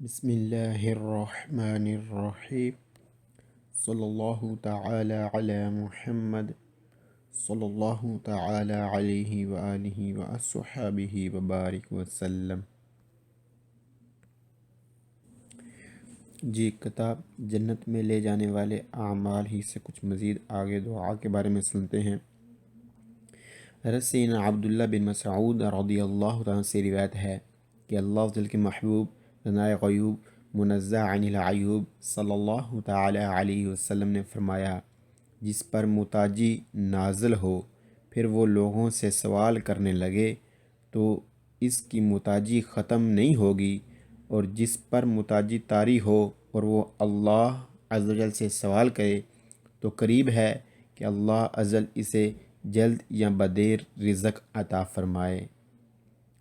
بسم اللہ الرحمن الرحیم صلی اللہ تعالی علی محمد صلی اللہ تعالی علیہ وآلہ وصحبہ وبارک وسلم۔ جی، کتاب جنت میں لے جانے والے اعمال ہی سے کچھ مزید آگے دعا کے بارے میں سنتے ہیں۔ سیدنا عبداللہ بن مسعود رضی اللہ تعالیٰ سے روایت ہے کہ اللہ تعالی کے محبوب رنائے غیوب منزہ عن العیوب صلی اللہ تعالی علیہ وسلم نے فرمایا، جس پر محتاجی نازل ہو پھر وہ لوگوں سے سوال کرنے لگے تو اس کی محتاجی ختم نہیں ہوگی، اور جس پر محتاجی طاری ہو اور وہ اللہ عز و جل سے سوال کرے تو قریب ہے کہ اللہ عز و جل اسے جلد یا بدیر رزق عطا فرمائے۔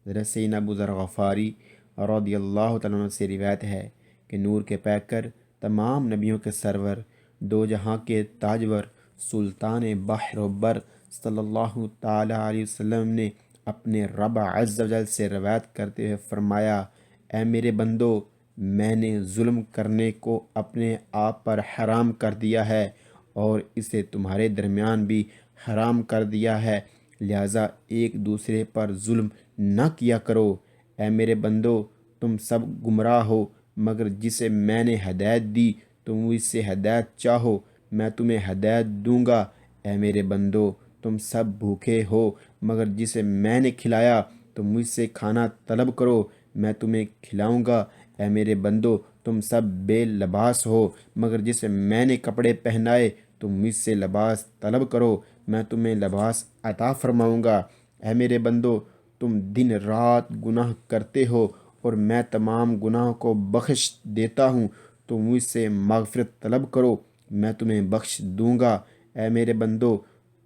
سیدنا ابو ذر غفاری رضی اللہ تعالیٰ عنہ سے روایت ہے کہ نور کے پیکر، تمام نبیوں کے سرور، دو جہاں کے تاجور، سلطان بحر و بر صلی اللہ تعالیٰ علیہ وسلم نے اپنے رب عز و جل سے روایت کرتے ہوئے فرمایا، اے میرے بندو، میں نے ظلم کرنے کو اپنے آپ پر حرام کر دیا ہے اور اسے تمہارے درمیان بھی حرام کر دیا ہے، لہٰذا ایک دوسرے پر ظلم نہ کیا کرو۔ اے میرے بندو، تم سب گمراہ ہو مگر جسے میں نے ہدایت دی تم مجھ سے ہدایت چاہو، میں تمہیں ہدایت دوں گا۔ اے میرے بندو، تم سب بھوکے ہو مگر جسے میں نے کھلایا تم مجھ سے کھانا طلب کرو، میں تمہیں کھلاؤں گا۔ اے میرے بندو، تم سب بے لباس ہو مگر جسے میں نے کپڑے پہنائے تم مجھ سے لباس طلب کرو، میں تمہیں لباس عطا فرماؤں گا۔ اے میرے بندو، تم دن رات گناہ کرتے ہو اور میں تمام گناہوں کو بخش دیتا ہوں، تو مجھ سے مغفرت طلب کرو، میں تمہیں بخش دوں گا۔ اے میرے بندو،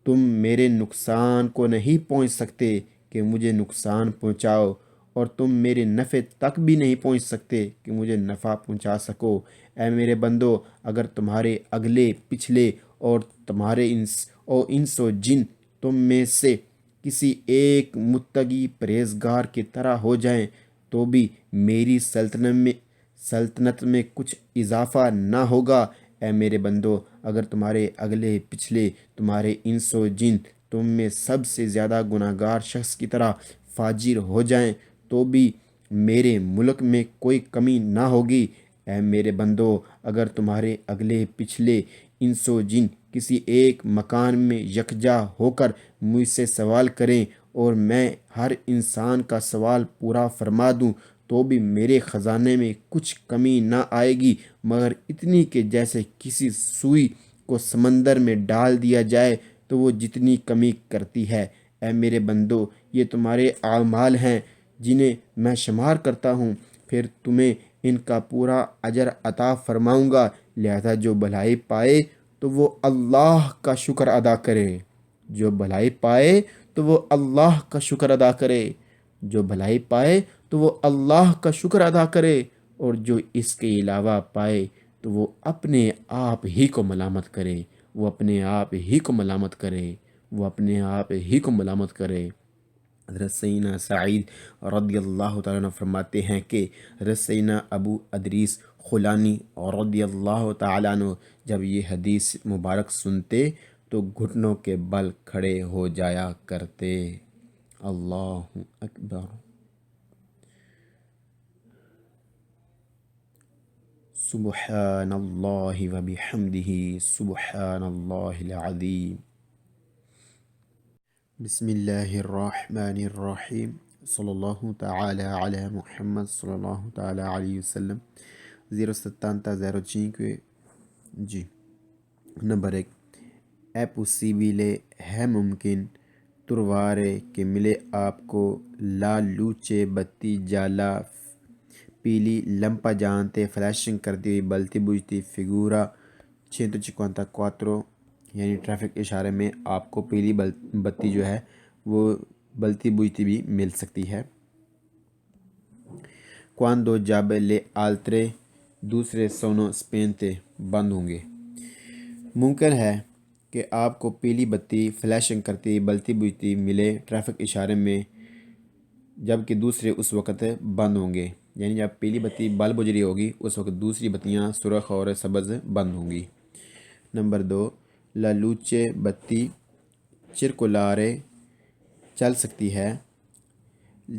تم میرے نقصان کو نہیں پہنچ سکتے کہ مجھے نقصان پہنچاؤ، اور تم میرے نفع تک بھی نہیں پہنچ سکتے کہ مجھے نفع پہنچا سکو۔ اے میرے بندو، اگر تمہارے اگلے پچھلے اور تمہارے انس و جن تم میں سے کسی ایک متقی پرہیزگار کی طرح ہو جائیں تو بھی میری سلطنت میں کچھ اضافہ نہ ہوگا۔ اے میرے بندو، اگر تمہارے اگلے پچھلے تمہارے انس و جن تم میں سب سے زیادہ گناہ گار شخص کی طرح فاجر ہو جائیں تو بھی میرے ملک میں کوئی کمی نہ ہوگی۔ اے میرے بندو، اگر تمہارے اگلے پچھلے انس و جن کسی ایک مکان میں یکجا ہو کر مجھ سے سوال کریں اور میں ہر انسان کا سوال پورا فرما دوں تو بھی میرے خزانے میں کچھ کمی نہ آئے گی مگر اتنی کہ جیسے کسی سوئی کو سمندر میں ڈال دیا جائے تو وہ جتنی کمی کرتی ہے۔ اے میرے بندو، یہ تمہارے اعمال ہیں جنہیں میں شمار کرتا ہوں، پھر تمہیں ان کا پورا اجر عطا فرماؤں گا، لہذا جو بھلائی پائے تو وہ اللہ کا شکر ادا کرے، جو بھلائی پائے تو وہ اللہ کا شکر ادا کرے، جو بھلائی پائے تو وہ اللہ کا شکر ادا کرے، اور جو اس کے علاوہ پائے تو وہ اپنے آپ ہی کو ملامت کرے، وہ اپنے آپ ہی کو ملامت کرے، وہ اپنے آپ ہی کو ملامت کرے۔ حضرت سیدنا سعید رضی اللہ تعالیٰ عنہ فرماتے ہیں کہ حضرت سیدنا ابو ادریس خولانی رضی اللہ تعالیٰ عنہ جب یہ حدیث مبارک سنتے تو گھٹنوں کے بل کھڑے ہو جایا کرتے۔ اللہ اکبر۔ سبحان اللہ و بحمدہ، سبحان اللہ العظیم۔ بسم اللہ الرحمن الرحیم، صلی اللہ تعالی علی محمد صلی اللہ تعالی علیہ وسلم۔ 070-05 جی، نمبر 1، è possibile, ہے ممکن trovare کہ ملے آپ کو la luce بتی جالا پیلی lampeggiante فلیشنگ کرتی ہوئی بلتی بجھتی figura 154 یعنی ٹریفک اشارے میں آپ کو پیلی بتی جو ہے وہ بلتی بجھتی بھی مل سکتی ہے۔ quando جب le altre دوسرے sono spente بند ہوں گے، ممکن ہے کہ آپ کو پیلی بتی فلیشنگ کرتی بلتی بجھتی ملے ٹریفک اشارے میں جبکہ دوسرے اس وقت بند ہوں گے، یعنی جب پہلی بتی بل بجھ رہی ہوگی اس وقت دوسری بتیاں سرخ اور سبز بند ہوں گی۔ نمبر 2، لالوچے بتی چرکولارے چل سکتی ہے،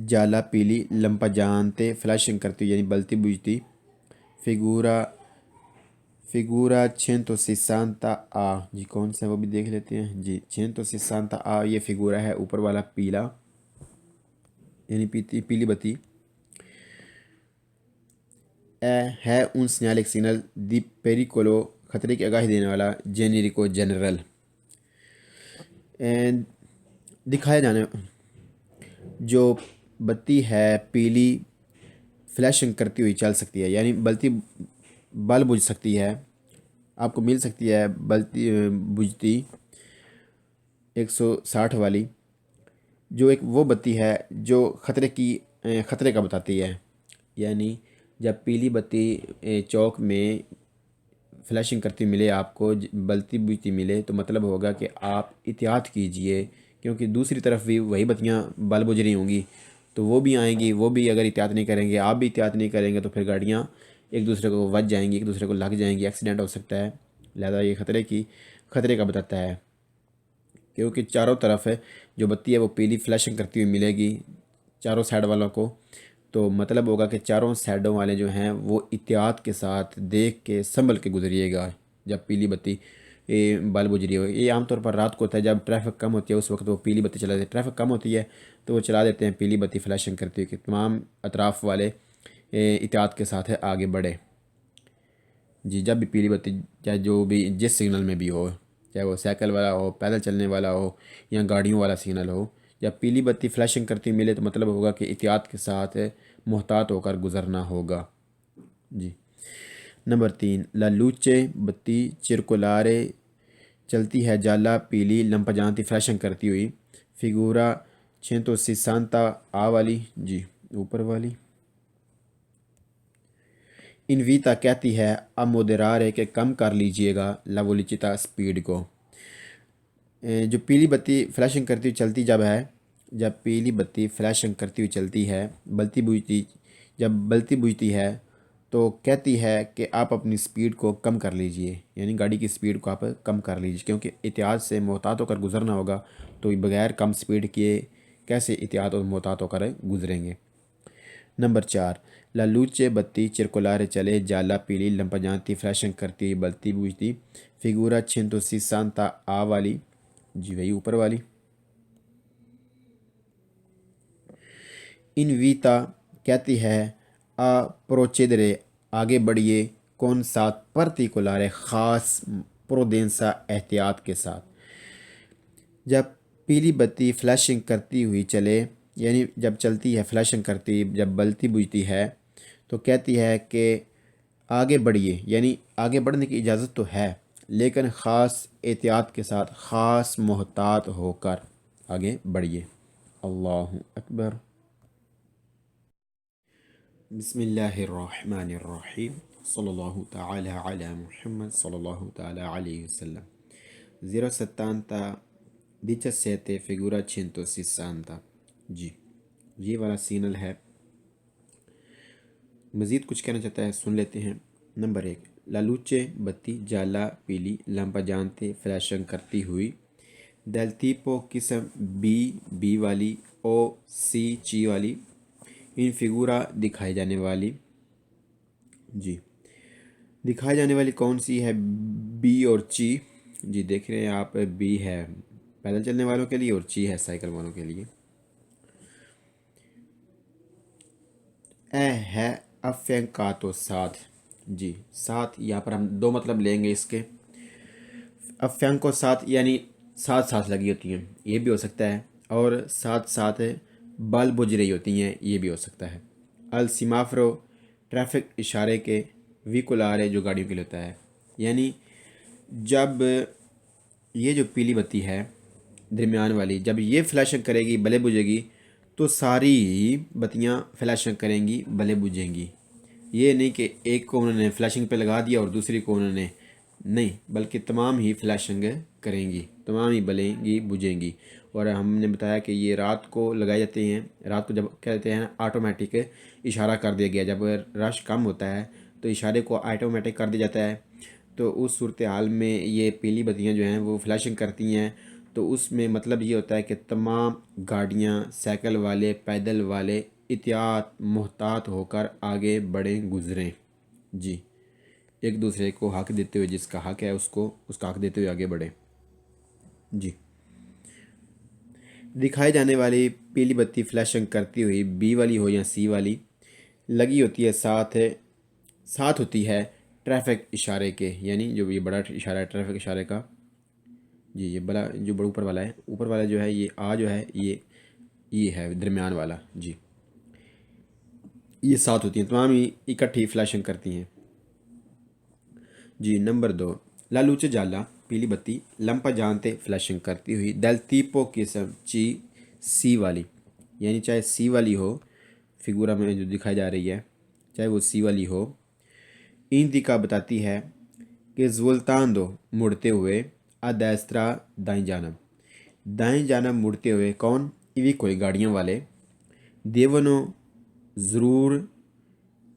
جالا پیلی لمپجانتے فلیشنگ کرتی یعنی بلتی بجھتی، فیگورا 160 آ، جی کون سا وہ بھی دیکھ لیتے ہیں، جی 160 آ یہ فیگورا ہے، اوپر والا پیلا یعنی پیلی بتی ہے un segnale signal di pericolo، خطرے کی آگاہی دینے والا، جینیریکو جنرل، دکھایا جانے جو بتی ہے پیلی فلیشنگ کرتی ہوئی چل سکتی ہے، یعنی بلتی بل بجھ سکتی ہے، آپ کو مل سکتی ہے بلتی بجھتی 160 والی، جو ایک وہ بتی ہے جو خطرے کا بتاتی ہے، یعنی جب پیلی بتی چوک میں فلیشنگ کرتی ملے، آپ کو بلتی بجھتی ملے، تو مطلب ہوگا کہ آپ احتیاط کیجئے، کیونکہ دوسری طرف بھی وہی بتیاں بل بجھ رہی ہوں گی، تو وہ بھی آئیں گی، وہ بھی اگر احتیاط نہیں کریں گے، آپ بھی احتیاط نہیں کریں گے، تو پھر گاڑیاں ایک دوسرے کو وج جائیں گی، ایک دوسرے کو لگ جائیں گی، ایکسیڈنٹ ہو سکتا ہے۔ لہذا یہ خطرے کا بتاتا ہے، کیونکہ چاروں طرف جو بتی ہے وہ پیلی فلیشنگ کرتی ہوئی ملے گی چاروں سائڈ والوں کو، تو مطلب ہوگا کہ چاروں سائڈوں والے جو ہیں وہ احتیاط کے ساتھ دیکھ کے سنبھل کے گزریے گا جب پیلی بتی بل بجھ رہی ہو۔ یہ عام طور پر رات کو ہوتا ہے، جب ٹریفک کم ہوتی ہے اس وقت وہ پیلی بتی چلا دیتے ہیں، ٹریفک کم ہوتی ہے تو وہ چلا دیتے ہیں پیلی بتی فلیشنگ کرتی ہوئی کہ تمام اطراف والے احتیاط کے ساتھ آگے بڑھے۔ جی جب بھی پیلی بتی چاہے جو بھی جس سگنل میں بھی ہو، چاہے وہ سائیکل والا ہو، پیدل چلنے والا ہو یا گاڑیوں والا سگنل ہو، جب پیلی بتی فلیشنگ کرتی ملے تو مطلب ہوگا کہ احتیاط کے ساتھ محتاط ہو کر گزرنا ہوگا۔ جی نمبر 3، لا لوچے بتی چرکولارے چلتی ہے، جالا پیلی لمپجانتی فلیشنگ کرتی ہوئی، فیگورا 160 آ والی، جی اوپر والی۔ انویتا کہتی ہے اب مودرارے کہ کم کر لیجئے گا لا ویلوچیتا سپیڈ کو۔ جو پیلی بتی فلیشنگ کرتی ہوئی چلتی جب پیلی بتی فلیشنگ کرتی ہوئی چلتی ہے، جب بلتی بجھتی ہے تو کہتی ہے کہ آپ اپنی سپیڈ کو کم کر لیجئے، یعنی گاڑی کی سپیڈ کو آپ کم کر لیجئے، کیونکہ احتیاط سے محتاط ہو کر گزرنا ہوگا، تو بغیر کم سپیڈ کیے کیسے احتیاط اور محتاط ہو کر گزریں گے۔ نمبر 4، لا لوچے بتی چرکولارے چلے، جالا پیلی لمپجانتی فلیشنگ کرتی بلتی بجھتی، فیگورا 160 آ والی، جی وہی اوپر والی۔ انویتا کہتی ہے آ پروچیدرے آگے بڑھیے، کون ساتھ پرتیکولارے خاص پرودینسا احتیاط کے ساتھ۔ جب پیلی بتی فلیشنگ کرتی ہوئی چلے، یعنی جب چلتی ہے فلیشنگ کرتی، جب بلتی بجھتی ہے تو کہتی ہے کہ آگے بڑھیے، یعنی آگے بڑھنے کی اجازت تو ہے لیکن خاص احتیاط کے ساتھ، خاص محتاط ہو کر آگے بڑھیے۔ اللہ اکبر۔ بسم اللہ الرحمن الرحیم، صلی اللہ تعالی علی محمد صلی اللہ تعالی علیہ وسلم۔ 070 17 figura 160، جی یہ والا سینل ہے۔ مزید کچھ کہنا چاہتا ہے، سن لیتے ہیں۔ نمبر 1، لالوچے بتی جالا پیلی لمپجانتے فلیشنگ کرتی ہوئی، del tipo قسم بی والی، او سی چی والی، ان فگورا دکھائی جانے والی، جی دکھائی جانے والی کون سی ہے، بی اور چی، جی دیکھ رہے ہیں آپ، بی ہے پیدل چلنے والوں کے لیے اور چی ہے سائیکل والوں کے لیے۔ اے ہے افینکاتو ساتھ، جی ساتھ یہاں پر ہم دو مطلب لیں گے اس کے۔ افینکو ساتھ یعنی ساتھ ساتھ لگی ہوتی ہیں، یہ بھی ہو سکتا ہے، اور ساتھ ساتھ بل بجھ رہی ہوتی ہیں، یہ بھی ہو سکتا ہے۔ السیمافرو ٹریفک اشارے کے، ویکولارے جو گاڑیوں کے لیے ہوتا ہے، یعنی جب یہ جو پیلی بتی ہے درمیان والی جب یہ فلیشنگ کرے گی بلے بجھے گی تو ساری بتیاں فلیشنگ کریں گی بلے بجھیں گی، یہ نہیں کہ ایک کو انہوں نے فلیشنگ پہ لگا دیا اور دوسری کو انہوں نے نہیں، بلکہ تمام ہی فلیشنگ کریں گی، تمام ہی بلیں گی بجھیں گی، اور ہم نے بتایا کہ یہ رات کو لگائے جاتے ہیں. رات کو جب کہتے ہیں آٹومیٹک اشارہ کر دیا گیا، جب رش کم ہوتا ہے تو اشارے کو آٹومیٹک کر دیا جاتا ہے. تو اس صورتحال میں یہ پیلی بتیاں جو ہیں وہ فلیشنگ کرتی ہیں. تو اس میں مطلب یہ ہوتا ہے کہ تمام گاڑیاں، سائیکل والے، پیدل والے محتاط ہو کر آگے بڑھیں، گزریں. جی، ایک دوسرے کو حق دیتے ہوئے، جس کا حق ہے اس کو اس کا حق دیتے ہوئے آگے بڑھیں. جی، دکھائی جانے والی پیلی بتی فلیشنگ کرتی ہوئی بی والی ہو یا سی والی لگی ہوتی ہے، ساتھ ہوتی ہے ٹریفک اشارے کے، یعنی جو یہ بڑا اشارہ ہے ٹریفک اشارے کا. جی، یہ بڑا جو بڑا اوپر والا جو ہے یہ جو ہے یہ ہے درمیان والا. جی، یہ ساتھ ہوتی ہیں، تمام ہی اکٹھی فلیشنگ کرتی ہیں. جی، نمبر 2، لا لوچے جالا پیلی بتی لمپا جانتے فلیشنگ کرتی ہوئی دل تیپو قسم چی سی والی، یعنی چاہے سی والی ہو، فگورہ میں جو دکھائی جا رہی ہے چاہے وہ سی والی ہو، این دی کا بتاتی ہے کہ زولتاندو مڑتے ہوئے ادیسترا دائیں جانب مڑتے ہوئے کون؟ ایوی کوئی گاڑیوں والے دیونو ضرور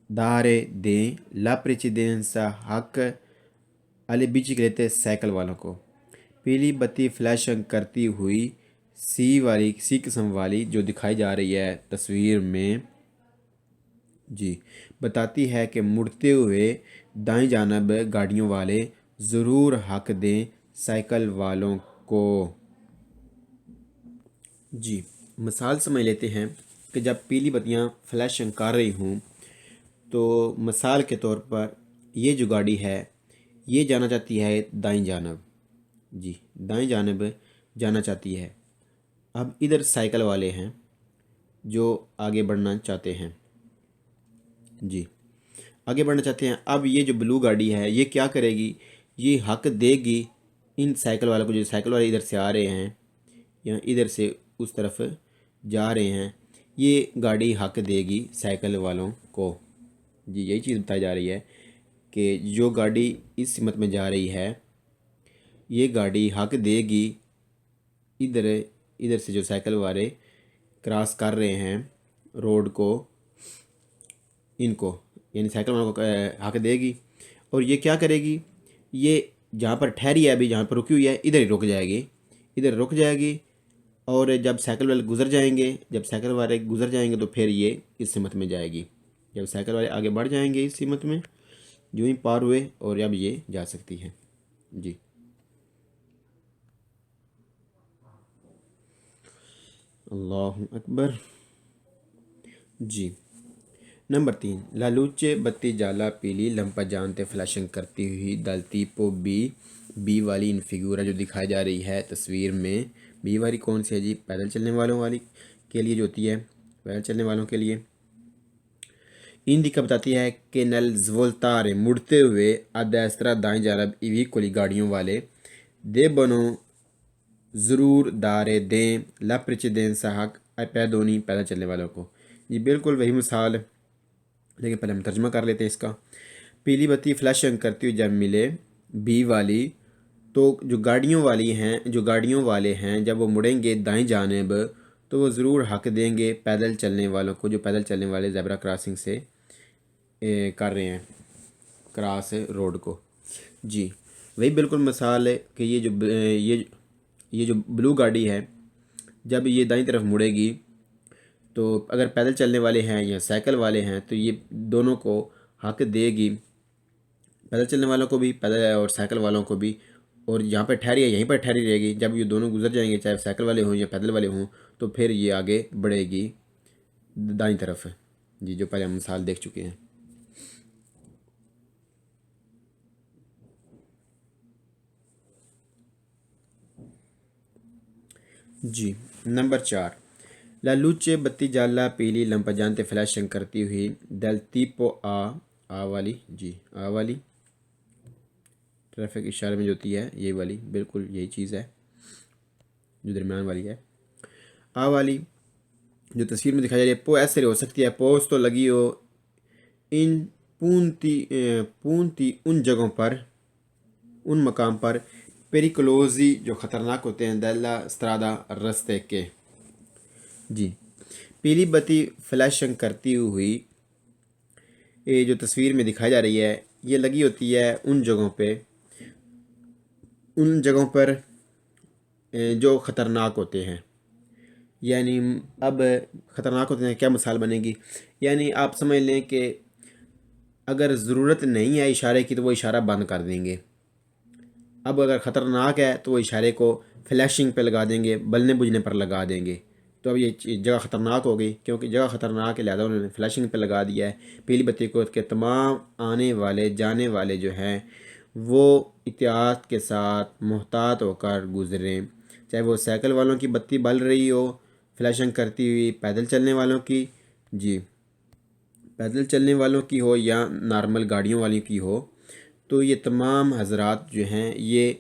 دارے دیں لا پریچیدنسا حق علی بیچ لیتے سائیکل والوں کو. پیلی بتی فلیشنگ کرتی ہوئی سی قسم والی جو دکھائی جا رہی ہے تصویر میں، جی، بتاتی ہے کہ مڑتے ہوئے دائیں جانب گاڑیوں والے ضرور حق دیں سائیکل والوں کو. جی، مثال سمجھ لیتے ہیں کہ جب پیلی بتیاں فلیشنگ کر رہی ہوں تو مثال کے طور پر یہ جو گاڑی ہے یہ جانا چاہتی ہے دائیں جانب. جی، دائیں جانب جانا چاہتی ہے. اب ادھر سائیکل والے ہیں جو آگے بڑھنا چاہتے ہیں. جی، آگے بڑھنا چاہتے ہیں. اب یہ جو بلو گاڑی ہے یہ کیا کرے گی؟ یہ حق دے گی ان سائیکل والوں کو، جو سائیکل والے ادھر سے آ رہے ہیں یا ادھر سے اس طرف جا رہے ہیں، یہ گاڑی حق دے گی سائیکل والوں کو. جی، یہی چیز بتائی جا رہی ہے کہ جو گاڑی اس سمت میں جا رہی ہے یہ گاڑی حق دے گی ادھر سے جو سائیکل والے کراس کر رہے ہیں روڈ کو، ان کو، یعنی سائیکل والوں کو حق دے گی. اور یہ کیا کرے گی؟ یہ جہاں پر ٹھہری ہے ابھی، جہاں پر رکی ہوئی ہے ادھر ہی رک جائے گی. اور جب سائیکل والے گزر جائیں گے تو پھر یہ اس سمت میں جائے گی. جب سائیکل والے آگے بڑھ جائیں گے اس سمت میں، جو ہی پار ہوئے، اور اب یہ جا سکتی ہے. جی، اللہ اکبر. جی، نمبر 3، لالوچے بتی جالا پیلی لمپا جانتے فلیشنگ کرتی ہوئی دل تیپو بی والی ان فگورہ جو دکھائی جا رہی ہے تصویر میں. بی والی کون سی ہے جی؟ پیدل چلنے والوں والی کے لیے جو ہوتی ہے، پیدل چلنے والوں کے لیے. این کا بتاتی ہے کہ نل زولتارے مڑتے ہوئے ادیسترا دائیں جانب ایوی کولی گاڑیوں والے دے بنو ضرور دارے دیں لا پریچیدن سا حق پیدونی پیدل چلنے والوں کو. یہ بالکل وہی مثال، لیکن پہلے ہم ترجمہ کر لیتے ہیں اس کا. پیلی بتی فلیشنگ کرتی ہوئی جب ملے بی والی تو جو گاڑیوں والے ہیں جب وہ مڑیں گے دائیں جانب تو وہ ضرور حق دیں گے پیدل چلنے والوں کو، جو پیدل چلنے والے زیبرا کراسنگ سے کر رہے ہیں کراس روڈ کو. جی، وہی بالکل مثال ہے کہ یہ جو بلو گاڑی ہے جب یہ دائیں طرف مڑے گی تو اگر پیدل چلنے والے ہیں یا سائیکل والے ہیں تو یہ دونوں کو حق دے گی، پیدل چلنے والوں کو بھی پیدل اور سائیکل والوں کو بھی. اور جہاں پہ ٹھہری ہے یہیں پر ٹھہری رہے گی. جب یہ دونوں گزر جائیں گے چاہے سائیکل والے ہوں یا پیدل والے ہوں تو پھر یہ آگے بڑھے گی دائیں طرف. جی، جو پہلے ہم مثال دیکھ چکے ہیں. جی، نمبر 4، لا لوچے بتی جالا پیلی لمپا جانتے فلیشنگ کرتی ہوئی دل تیپو آ والی. جی، آ والی ٹریفک اشارے میں جو ہوتی ہے یہ والی، بالکل یہی چیز ہے جو درمیان والی ہے. آ والی جو تصویر میں دکھائی جا رہی ہے پو ایسے ہو سکتی ہے، پوز تو لگی ہو ان پونتی ان جگہوں پر، ان مقام پر پیریکلوزی جو خطرناک ہوتے ہیں دella strada رستے کے. جی پیلی بتی فلیشنگ کرتی ہوئی یہ جو تصویر میں دکھائی جا رہی ہے یہ لگی ہوتی ہے ان جگہوں پر جو خطرناک ہوتے ہیں. یعنی اب خطرناک ہوتے ہیں کیا مثال بنے گی؟ یعنی آپ سمجھ لیں کہ اگر ضرورت نہیں ہے اشارے کی تو وہ اشارہ بند کر دیں گے. اب اگر خطرناک ہے تو وہ اشارے کو فلیشنگ پہ لگا دیں گے، بلنے بجھنے پر لگا دیں گے. تو اب یہ جگہ خطرناک ہو گئی، کیونکہ جگہ خطرناک ہے لہٰذا انہوں نے فلیشنگ پہ لگا دیا ہے. پیلی بتی کو کہ تمام آنے والے جانے والے جو ہیں وہ احتیاط کے ساتھ محتاط ہو کر گزریں، چاہے وہ سائیکل والوں کی بتی بل رہی ہو فلیشنگ کرتی ہوئی، پیدل چلنے والوں کی پیدل چلنے والوں کی ہو یا نارمل گاڑیوں والی کی ہو. تو یہ تمام حضرات جو ہیں یہ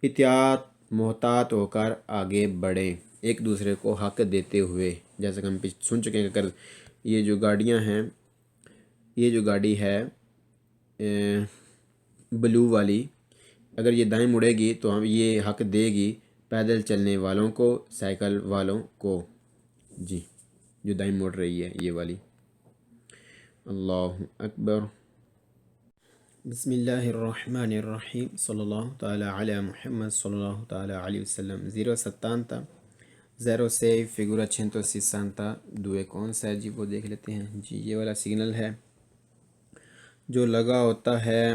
احتیاط محتاط ہو کر آگے بڑھیں ایک دوسرے کو حق دیتے ہوئے. جیسا کہ ہم سن چکے ہیں کہ اگر یہ جو گاڑیاں ہیں، یہ جو گاڑی ہے بلو والی، اگر یہ دائیں مڑے گی تو ہم یہ حق دے گی پیدل چلنے والوں کو، سائیکل والوں کو. جی جو دائیں مڑ رہی ہے یہ والی. اللہ اکبر. بسم اللہ الرحمن الرحیم. صلی اللہ تعالی علی محمد صلی اللہ تعالی علیہ وسلم. 070 06 figura 160 دوے کون سا ہے جی وہ دیکھ لیتے ہیں. جی یہ والا سگنل ہے جو لگا ہوتا ہے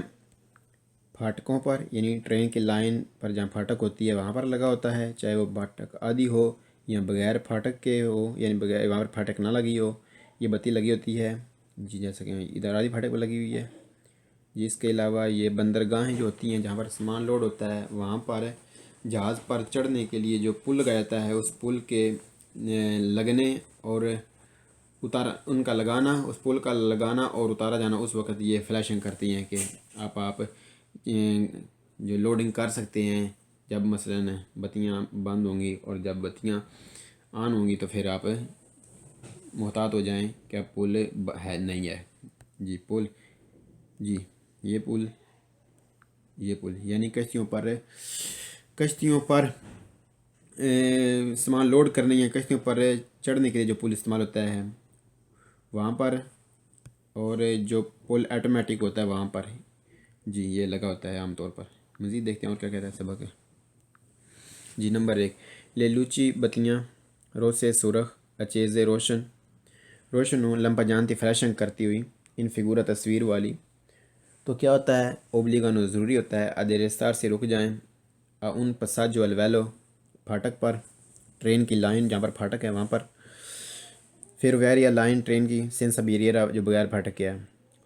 پھاٹکوں پر، یعنی ٹرین کی لائن پر جہاں پھاٹک ہوتی ہے وہاں پر لگا ہوتا ہے، چاہے وہ پھاٹک آدھی ہو یا بغیر پھاٹک کے ہو، یعنی بغیر وہاں پر پھاٹک نہ لگی ہو یہ بتی لگی ہوتی ہے. جی جیسا کہ ادھر آدھی پھاٹک پر لگی ہوئی ہے. جی اس کے علاوہ یہ بندرگاہیں جو ہوتی ہیں جہاں پر سامان لوڈ ہوتا ہے وہاں پر جہاز پر چڑھنے کے لیے جو پل لگایا جاتا ہے اس پل کے لگنے اور ان کا لگانا، اس پل کا لگانا اور اتارا جانا، اس وقت یہ فلیشنگ کرتی ہیں کہ آپ جو لوڈنگ کر سکتے ہیں. جب مثلاً بتیاں بند ہوں گی اور جب بتیاں آن ہوں گی تو پھر آپ محتاط ہو جائیں کہ پل ہے نہیں ہے. جی پل، جی یہ پل یعنی کشتیوں پر سامان لوڈ کرنے یا کشتیوں پر چڑھنے کے لیے جو پل استعمال ہوتا ہے وہاں پر، اور جو پل آٹومیٹک ہوتا ہے وہاں پر جی یہ لگا ہوتا ہے عام طور پر. مزید دیکھتے ہیں اور کیا کہتا ہے سبق. جی نمبر 1 لیلوچی بتیاں روسے سرخ اچیزے روشن ہوں لمپا جانتی فلیشنگ کرتی ہوئی ان فگورا تصویر والی. تو کیا ہوتا ہے اوبلیگانو ضروری ہوتا ہے ادیرستار سے رک جائیں ان پساجو الویلو پھاٹک پر، ٹرین کی لائن جہاں پر پھاٹک ہے وہاں پر. پھر ویریا لائن ٹرین کی سینسا بیریرا جو بغیر پھاٹک کے ہے.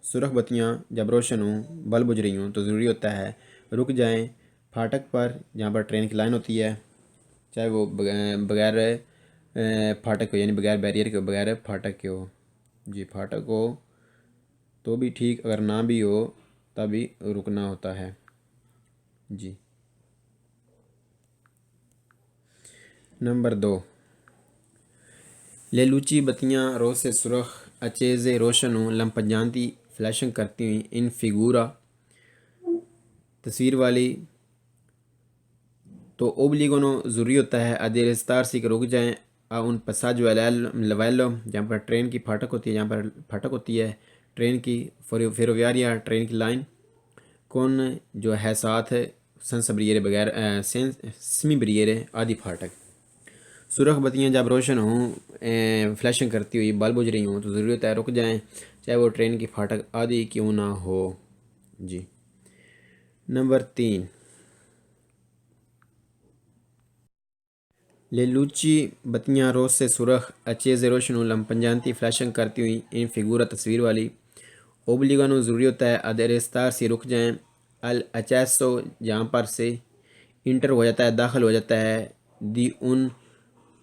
سرخ بتیاں جب روشن ہوں بل بجھ رہی ہوں تو ضروری ہوتا ہے رک جائیں پھاٹک پر جہاں پر ٹرین کی لائن ہوتی ہے، چاہے وہ بغیر پھاٹک ہو، یعنی بغیر بیریئر کے، بغیر پھاٹک کے ہو. جی پھاٹک ہو تو بھی ٹھیک، اگر نہ بھی ہو تبھی رکنا ہوتا ہے. جی نمبر 2 لیلوچی بتیاں روسے سرخ اچیزے روشن ہوں لمپجانتی فلیشنگ کرتی ہوئی ان فگورا تصویر والی. تو اوبلیگونو ضروری ہوتا ہے ادیرستار سی کہ رک جائیں ان پساجو لویلو جہاں پر ٹرین کی پھاٹک ہوتی ہے، جہاں پر پھاٹک ہوتی ہے ٹرین کی، فیرویاریا ٹرین کی لائن کون جو ہے ساتھ سنس بریرے بغیر سمی بریرے آدھی پھاٹک. سرخ بتیاں جب روشن ہوں فلیشنگ کرتی ہوئی بل بجھ رہی ہوں تو ضروری ہوتا ہے رک جائیں چاہے وہ ٹرین کی پھاٹک آدھی کیوں نہ ہو. جی نمبر 3 لیلوچی بتیاں روسے سرخ اچیزے روشن ہوں لمپجانتی فلیشنگ کرتی ہوئی ان فگورا تصویر والی. اوبلیگانو ضروری ہوتا ہے ادیرستار سے رک جائیں الاچیسو جہاں پر سے انٹر ہو جاتا ہے داخل ہو جاتا ہے دی ان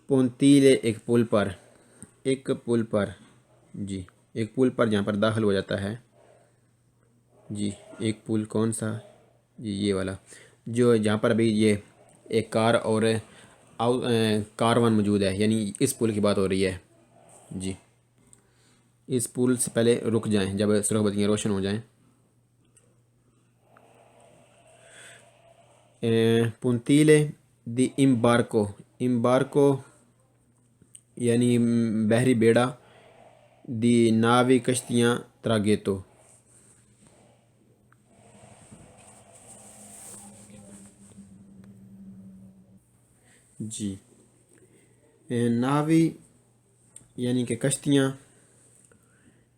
پونتیلے ایک پل پر. جی ایک پل پر جہاں پر داخل ہو جاتا ہے. جی ایک پل کون سا؟ جی یہ والا جو جہاں پر ابھی یہ ایک کار اور کاروان موجود ہے، یعنی اس پل کی بات ہو رہی ہے. جی اس پل سے پہلے رک جائیں جب سرخ بتیاں روشن ہو جائیں. پونتیلے دی امبارکو، امبارکو یعنی بحری بیڑا، دی ناوی کشتیاں تراگیتو۔ جی ناوی یعنی کہ کشتیاں،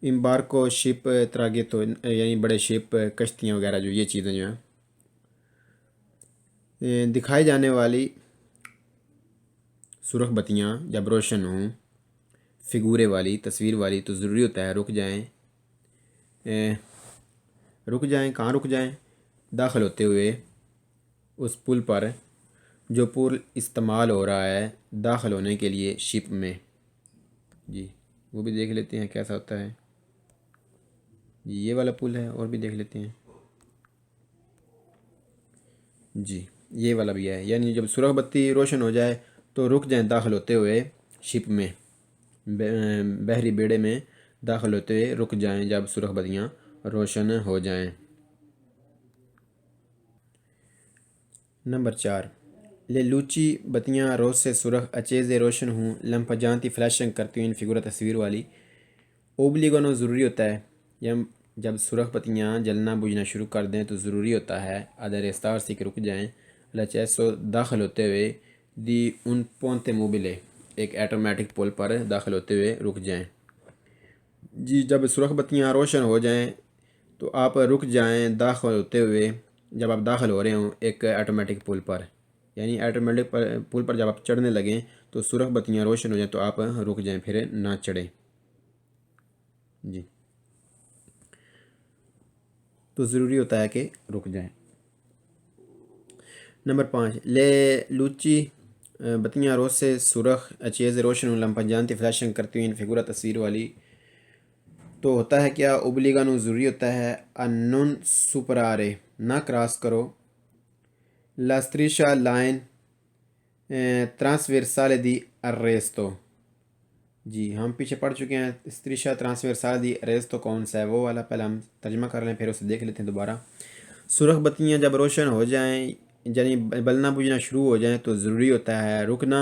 امبارکو شپ، تراگیتو یعنی بڑے شپ، کشتیاں وغیرہ جو یہ چیزیں جو ہیں۔ دکھائی جانے والی سرخ بتیاں جب روشن ہوں، فگورے والی، تصویر والی، تو ضروری ہوتا ہے رک جائیں۔ رک جائیں، کہاں رک جائیں؟ داخل ہوتے ہوئے اس پل پر جو پل استعمال ہو رہا ہے داخل ہونے کے لیے شپ میں۔ جی وہ بھی دیکھ لیتے ہیں کیسا ہوتا ہے۔ جی یہ والا پل ہے، اور بھی دیکھ لیتے ہیں۔ جی یہ والا بھی ہے، یعنی جب سرخ بتی روشن ہو جائے تو رک جائیں داخل ہوتے ہوئے شپ میں، بحری بیڑے میں داخل ہوتے ہوئے رک جائیں جب سرخ بتیاں روشن ہو جائیں۔ نمبر 4، لے لوچی بتیاں روز سے سرخ اچیزے روشن ہوں، لمپجانتی فلیشنگ کرتی ہوئی فگورہ تصویر والی۔ اوبلیگونو ضروری ہوتا ہے، جب سرخ بتیاں جلنا بجھنا شروع کر دیں تو ضروری ہوتا ہے ادھر استار سی کہ رک جائیں، لچیسو داخل ہوتے ہوئے دی ان پونتے موبلے، ایک ایٹومیٹک پول پر داخل ہوتے ہوئے رک جائیں۔ جی جب سرخ بتیاں روشن ہو جائیں تو آپ رک جائیں داخل ہوتے ہوئے، جب آپ داخل ہو رہے ہوں ایک ایٹومیٹک پول پر، یعنی ایٹومیٹک پول پر جب آپ چڑھنے لگیں تو سرخ بتیاں روشن ہو جائیں تو آپ رک جائیں، پھر نہ چڑھیں۔ جی تو ضروری ہوتا ہے کہ رک جائیں۔ نمبر 5، لے لوچی بتیاں روز سے سرخ اچیز روشن لمپجانتی فلیشنگ کرتی ہوئی فگورہ تصویر والی۔ تو ہوتا ہے کیا؟ اوبلیگانو ضروری ہوتا ہے، انون سپرارے نہ کراس کرو، لاستریشا لائن ٹرانسورسالے دی اریستو۔ جی ہم پیچھے پڑھ چکے ہیں استریشا ٹرانسورسالے دی اریستو کون سا ہے، وہ والا پہلے ہم ترجمہ کر لیں پھر اسے دیکھ لیتے ہیں دوبارہ۔ سرخ بتیاں جب روشن ہو جائیں یعنی بلنا بجھنا شروع ہو جائیں تو ضروری ہوتا ہے رکنا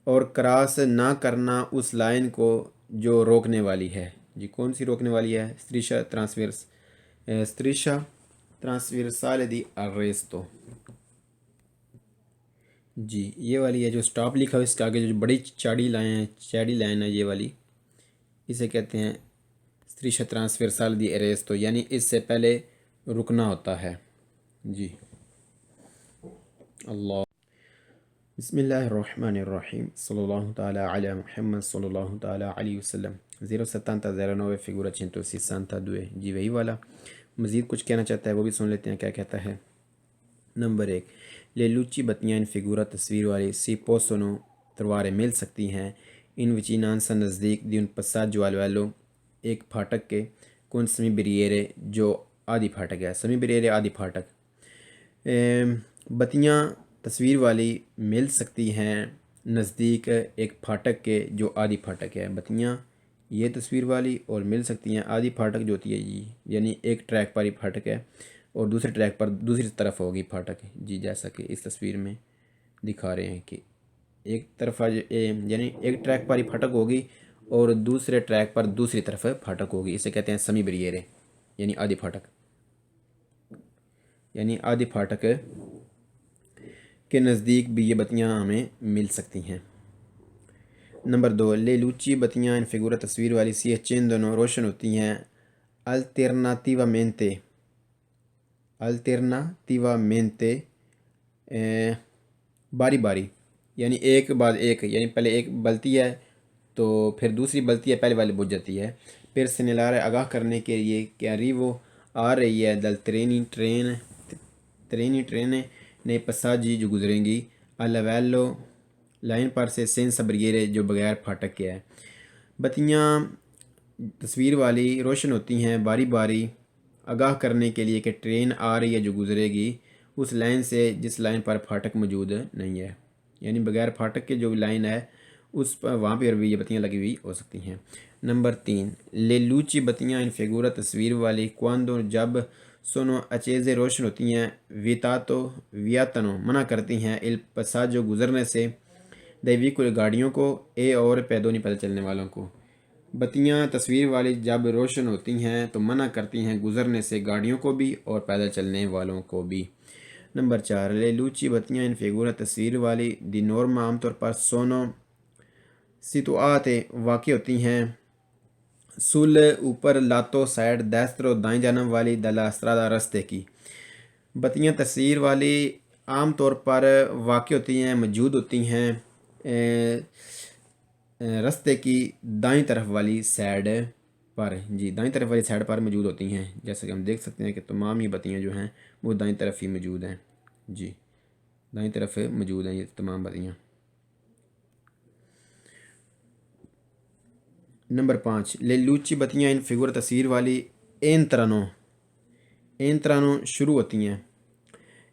اور کراس نہ کرنا اس لائن کو جو روکنے والی ہے۔ جی کون سی روکنے والی ہے؟ استریشا ٹرانسورسالے دی اریستو۔ جی یہ والی ہے جو سٹاپ لکھا ہوا ہے، اس کے آگے جو بڑی چاڑی لائن ہے یہ والی، اسے کہتے ہیں استریشا ٹرانسورسالے دی اریستو، یعنی اس سے پہلے رکنا ہوتا ہے۔ جی اللہ بسم اللہ الرحمن الرحیم، صلی اللہ تعالی علی محمد صلی اللہ تعالی علیہ وسلم۔ 070 فگورہ 162۔ جی وہی والا مزید کچھ کہنا چاہتا ہے، وہ بھی سن لیتے ہیں کیا کہتا ہے۔ نمبر 1، لے لوچی بتیاں ان فگورہ تصویر والی سی پوسونو تلواریں مل سکتی ہیں ان وچینانسا نزدیک دی ان پساجو والو ایک پھاٹک کے کون سمی بریرے جو آدھی پھاٹک ہے، سمی بریرے آدھی پھاٹک۔ بتیاں تصویر والی مل سکتی ہیں نزدیک ایک پھاٹک کے جو آدھی پھاٹک ہے، بتیاں یہ تصویر والی اور مل سکتی ہیں آدھی پھاٹک جو ہوتی ہے جی، یعنی ایک ٹریک پر ہی پھاٹک ہے اور دوسرے ٹریک پر دوسری طرف ہوگی پھاٹک۔ جی جیسا کہ اس تصویر میں دکھا رہے ہیں کہ ایک طرف یعنی ایک ٹریک پر ہی پھاٹک ہوگی اور دوسرے ٹریک پر دوسری طرف پھاٹک ہوگی، اسے کہتے ہیں سمی بریرے یعنی آدھی پھاٹک، یعنی آدھی پھاٹک کے نزدیک بھی یہ بتیاں ہمیں مل سکتی ہیں۔ نمبر 2، لے لوچی بتیاں ان فگورہ تصویر والی سی چندونو روشن ہوتی ہیں الٹرناتیوامنتے باری باری، یعنی ایک بعد ایک، یعنی پہلے ایک بلتی ہے تو پھر دوسری بلتی ہے پہلے والی بجھ جاتی ہے، پھر سنیلارے آگاہ کرنے کے لیے کہ ریوو آ رہی ہے دل ٹرینیں نئے پساجی جو گزریں گی الویلو لائن پر سے سینسا بریرے جو بغیر پھاٹک کے ہے۔ بتیاں تصویر والی روشن ہوتی ہیں باری باری آگاہ کرنے کے لیے کہ ٹرین آ رہی ہے جو گزرے گی اس لائن سے جس لائن پر پھاٹک موجود نہیں ہے، یعنی بغیر پھاٹک کے جو لائن ہے اس پر وہاں پہ بھی یہ بتیاں لگی ہوئی ہو سکتی ہیں۔ نمبر 3، لے لوچی بتیاں ان فگورہ تصویر والی کواندو جب سونو اچیزیں روشن ہوتی ہیں، ویتاتو ویاتنو منع کرتی ہیں، الپساجو گزرنے سے، دیویکل گاڑیوں کو، اے اور پیدونی پیدل چلنے والوں کو۔ بتیاں تصویر والی جب روشن ہوتی ہیں تو منع کرتی ہیں گزرنے سے گاڑیوں کو بھی اور پیدل چلنے والوں کو بھی۔ نمبر 4 لے لوچی بتیاں ان فیگورا تصویر والی دی نورما عام طور پر سونو سیتوآت واقع ہوتی ہیں سول اوپر لاتو سائڈ دستر و دائیں جانب والی دلا استرادہ رستے کی۔ بتیاں تصویر والی عام طور پر واقع ہوتی ہیں، موجود ہوتی ہیں رستے کی دائیں طرف والی سائڈ پر، جی دائیں طرف والی سائڈ پر موجود ہوتی ہیں، جیسے کہ ہم دیکھ سکتے ہیں کہ تمام یہ بتیاں جو ہیں وہ دائیں طرف ہی موجود ہیں، جی دائیں طرف موجود ہیں یہ تمام بتیاں۔ نمبر 5 لے لوچی بتیاں ان فیگور تصویر والی اینترانو شروع ہوتی ہیں،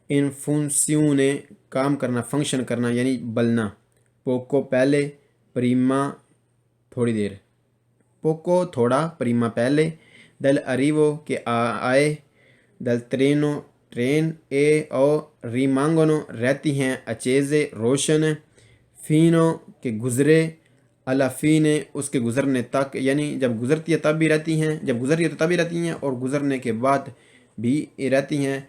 ان فنسیونے کام کرنا، فنکشن کرنا یعنی بلنا، پوکو پہلے، پریما تھوڑی دیر، پوکو تھوڑا، پریما پہلے، دل اریوو کے آئے، دل ترینو ٹرین، اے او ریمانگونو رہتی ہیں، اچیزے روشن، فینو کے گزرے، الافینے اس کے گزرنے تک، یعنی جب گزرتی ہے تب بھی رہتی ہیں، جب گزر رہی ہے تو تب بھی رہتی ہیں اور گزرنے کے بعد بھی رہتی ہیں،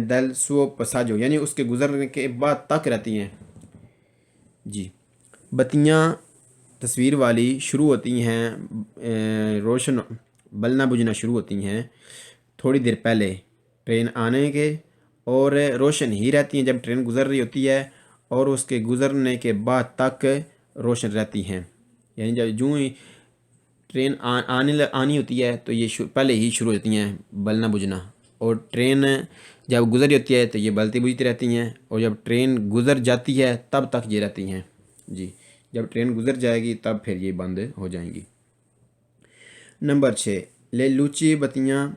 دل سو پساجو یعنی اس کے گزرنے کے بعد تک رہتی ہیں، جی۔ بتیاں تصویر والی شروع ہوتی ہیں روشن بلنا بجھنا شروع ہوتی ہیں تھوڑی دیر پہلے ٹرین آنے کے، اور روشن ہی رہتی ہیں جب ٹرین گزر رہی ہوتی ہے، اور اس کے گزرنے کے بعد تک روشن رہتی ہیں، یعنی جب جو ہی ٹرین آنی ہوتی ہے تو یہ پہلے ہی شروع ہو جاتی ہیں بلنا بجھنا، اور ٹرین جب گزر رہی ہوتی ہے تو یہ بلتی بجھتی رہتی ہیں، اور جب ٹرین گزر جاتی ہے تب تک یہ رہتی ہیں، جی جب ٹرین گزر جائے گی تب پھر یہ بند ہو جائیں گی۔ نمبر 6 لے لوچی بتیاں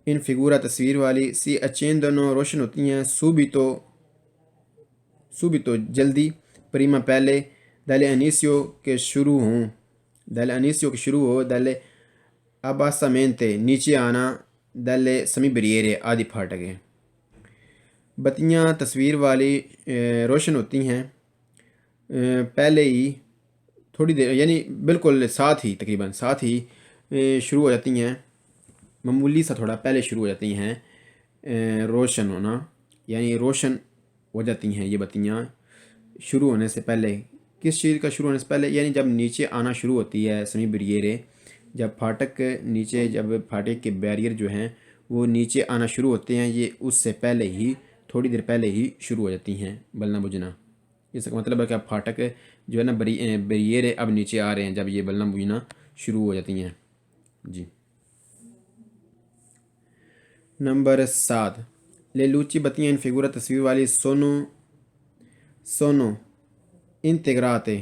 ان فگورا تصویر والی سی اچیندنو روشن ہوتی ہیں سوبیتو جلدی، پریما پہلے، دل انیسیو کے شروع ہو، دل اباسامنتے نیچے آنا، دل سمی بریرے آدھی پھاٹکیں۔ بتیاں تصویر والی روشن ہوتی ہیں پہلے ہی تھوڑی دیر، یعنی بالکل تقریباً ساتھ ہی شروع ہو جاتی ہیں، معمولی سا تھوڑا پہلے شروع ہو جاتی ہیں روشن ہونا، یعنی روشن ہو جاتی ہیں یہ بتیاں شروع ہونے سے پہلے۔ کس چیز کا شروع ہونے سے پہلے؟ یعنی جب نیچے آنا شروع ہوتی ہے سمی بریرے، جب پھاٹک نیچے، جب پھاٹک کے بیریئر جو ہیں وہ نیچے آنا شروع ہوتے ہیں، یہ اس سے پہلے ہی تھوڑی دیر پہلے ہی شروع ہو جاتی ہیں بلنا بجھنا۔ اس کا مطلب ہے کہ پھاٹک جو ہے نا بیریئر اب نیچے آ رہے ہیں جب یہ بلنا بجھنا شروع ہو جاتی ہیں، جی۔ نمبر 7 لے لوچی بتیاں ان فگورا تصویر والی سونو انتگراتے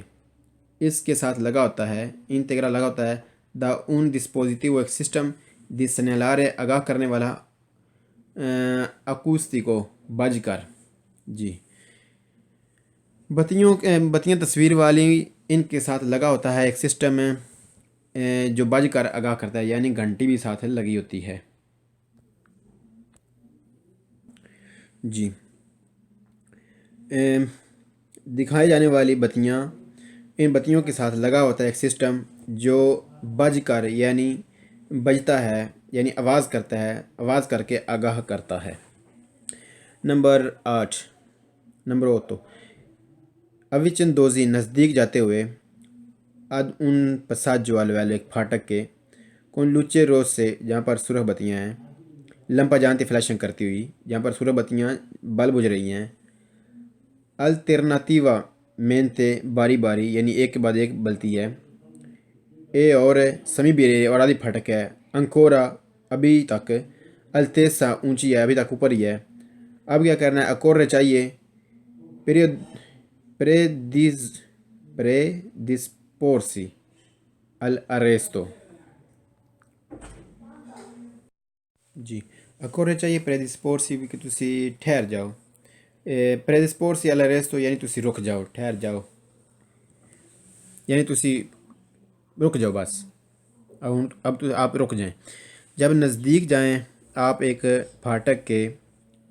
اس کے ساتھ لگا ہوتا ہے، انتگرا لگا ہوتا ہے، دا un dispositivo ایک سسٹم دی سنیلارے آگاہ کرنے والا، اکوستیکو بج کر، جی۔ بتیاں تصویر والی ان کے ساتھ لگا ہوتا ہے ایک سسٹم جو بج کر آگاہ کرتا ہے، یعنی گھنٹی بھی ساتھ لگی ہوتی ہے، جی۔ دکھائی جانے والی بتیاں، ان بتیوں کے ساتھ لگا ہوتا ہے ایک سسٹم جو بج کر یعنی بجتا ہے، یعنی آواز کرتا ہے، آواز کر کے آگاہ کرتا ہے۔ نمبر 8 اویچن دوزی نزدیک جاتے ہوئے، اد ان پساجو والے ایک پھاٹک کے، کون لوچے روز سے جہاں پر سرخ بتیاں ہیں، لمپا جانتی فلیشنگ کرتی ہوئی، جہاں پر سرخ بتیاں بل بجھ رہی ہیں، الٹرناتیوا مینتے باری باری یعنی ایک کے بعد ایک بلتی ہے، اے اور سمی بیرے اور آدھی پھٹک ہے، انکورا ابھی تک، التیسا اونچی ہے، ابھی تک اوپر ہی ہے۔ اب کیا کرنا ہے؟ اکورے چاہیے پریدسپورسی الاریستو، جی اکورے چاہیے پریدسپورسی کہ تسی ٹھہر جاؤ، پریدسپورسی الاریستو یعنی تسی رک جاؤ، ٹھہر جاؤ، یعنی تسی رک جاؤ بس، اب آپ رک جائیں۔ جب نزدیک جائیں آپ ایک پھاٹک کے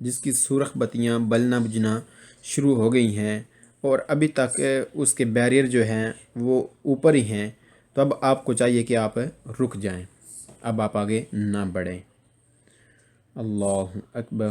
جس کی سرخ بتیاں بلنا بجھنا شروع ہو گئی ہیں اور ابھی تک اس کے بیریئر جو ہیں وہ اوپر ہی ہیں، تو اب آپ کو چاہیے کہ آپ رک جائیں، اب آپ آگے نہ بڑھیں۔ اللہ اکبر۔